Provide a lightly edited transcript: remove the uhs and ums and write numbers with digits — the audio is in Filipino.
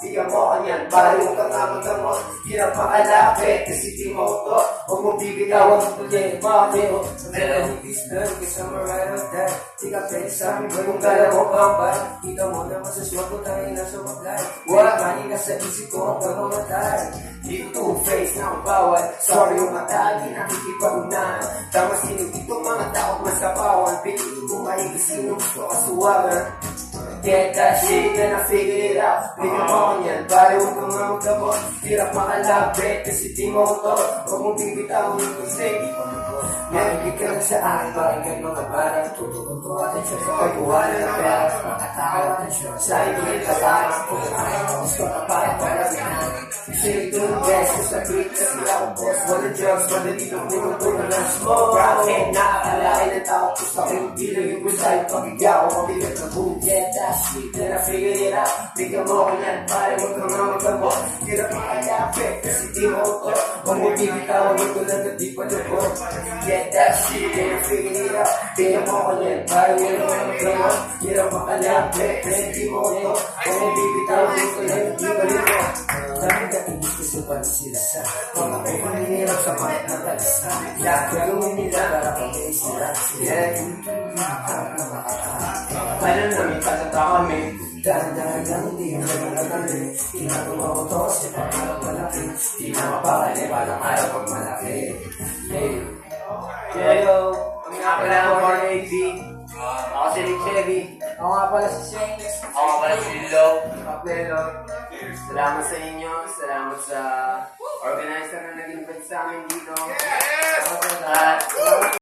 Bigyan mo ka niyan, para yung katamang-tamang. Di na pakalapit, kasi di mo to. Huwag mo bibitawan ng problema, pero sabihan ni this girl, kasama right on that. Di ka pwede sa amin, ba yung gala mo kambal? Kita mo naman sa swag ko tayo na sumaglay. Wala kanina sa isip ko hanggang mamatay. Di ko two-face na ang bawal. Sorry yung mata, di nakikipag-unahan. Tama sino dito mga takot mas kapawan. Piliin mo mahigisin yung gusto kasuwagan. Get that shit, then I figured it out. Bigyan mo ko yan, pare huwag kang mamagabot. Hirap makalapit, kasi di mo to. Huwag mong bibitawan yung mistake. Nalagig ka lang sa akin, pakinggan mga barang. Tutukan ko atensyon sa pagkuhala ng pera. Makatakaw atensyon sa ibigay ka parang kung ayaw. Gusto ka parang palabinan. Sige ito ng best, ko sa tweet kasi ako boss. Wala drugs, wala dito pinutulong ng smoke. Profit, nakakalain ng tao ko sa aking bilang. Yung gusto ay pagigyaw, mabigat na boom. Get that shit, then I figured it out. Bigyan mo ko yan, pare huwag kang mamagabot. Hirap makalapit, kasi di mo to. Huwag mo bibitawan, huwag ko lang na di pa lubot. Get that shit, then I figured it out. Bigyan mo ko yan, pare huwag kang mamagabot. Hirap makalapit, kasi di mo to. Huwag mo bibitawan, huwag ko lang na di pa lubot. Dami dating gusto sa pansila sa mga ko panihirap sa mga natalasa. Lahat gagawin nila para pag-ais nila. Yeah, paano namin patata kami? Dahan-dahan lang, di na malagali. Ginagawa ko to kasi pangarap malaki. Di na mapakali, parang araw pag malaki. Hello, kami nga pala ang 4AB. Ako si Rick Chevy. Ako nga pala si Shane. Ako nga pala si Lilo. Kapelo, salamat sa inyo. Salamat sa organizer na nag-invite sa amin dito. At